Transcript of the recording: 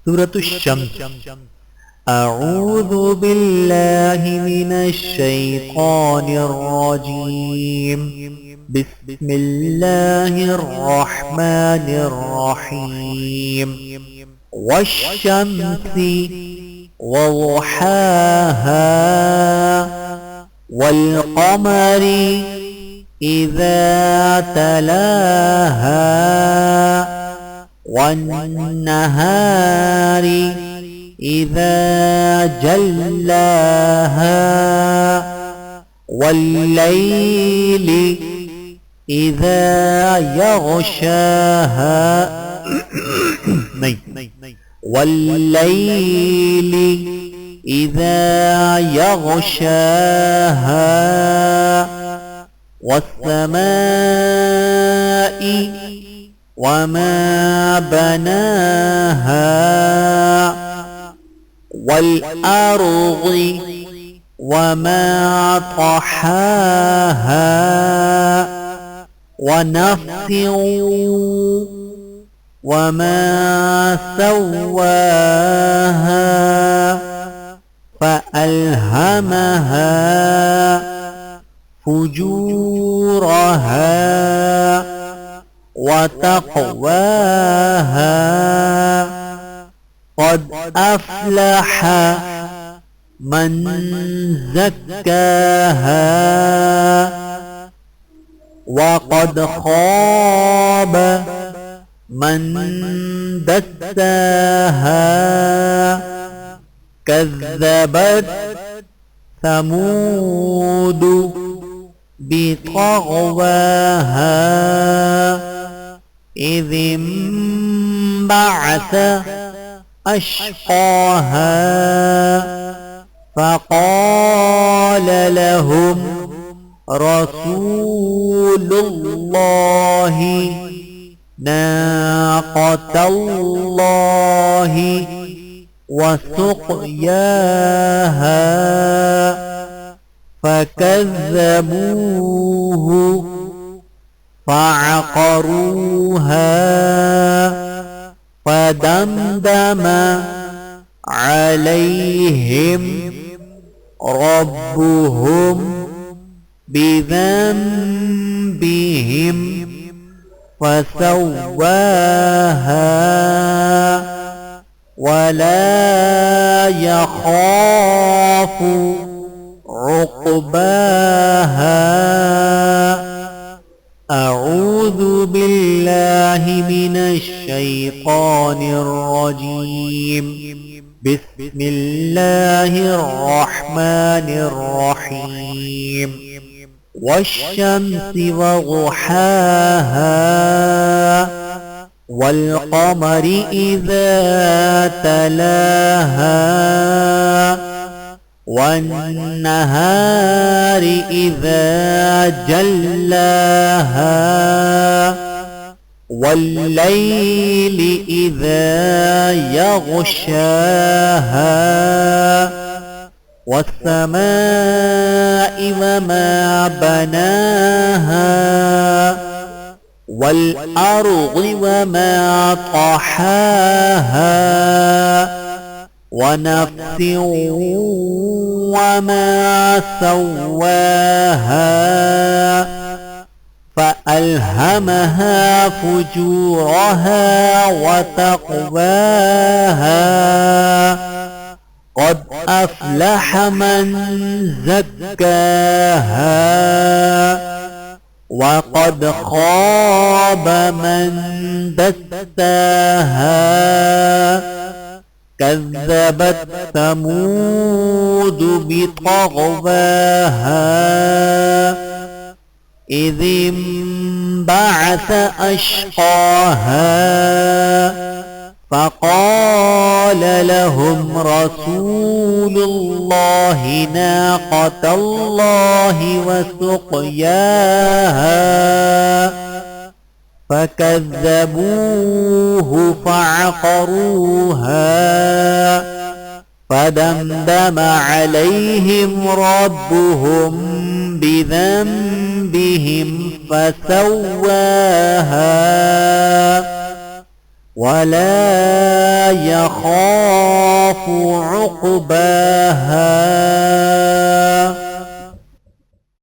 سورة الشمس. أعوذ بالله من الشيطان الرجيم. بسم الله الرحمن الرحيم. والشمس وضحاها والقمر إذا تلاها والنهار إذا جلاها والليل إذا يغشاها والليل إذا يغشاها والسماء وما بناها والأرض وما طحاها ونفس وما سواها فألهمها فجورها وتقواها قد أفلح من زكاها وقد خاب من دساها كذبت ثمود بطغواها إذ انبعث أشقاها فقال لهم رسول الله ناقة الله وسقياها فكذبوه فعقروها فدمدم عليهم ربهم بذنبهم فسواها ولا يخاف عقباها. أعوذ بالله من الشيطان الرجيم. بسم الله الرحمن الرحيم. والشمس وضحاها والقمر إذا تلاها والنهار إذا جلاها والليل إذا يغشاها والسماء وما بناها والأرض وما طحاها ونفس وما سواها فألهمها فجورها وتقواها قد أفلح من زكاها وقد خاب من دساها كذبت ثمود بطغواها إذ انبعث أشقاها فقال لهم رسول الله ناقة الله وسقياها فكذبوه فعقروها فدمدم عليهم ربهم بذنبهم فسواها ولا يخاف عقباها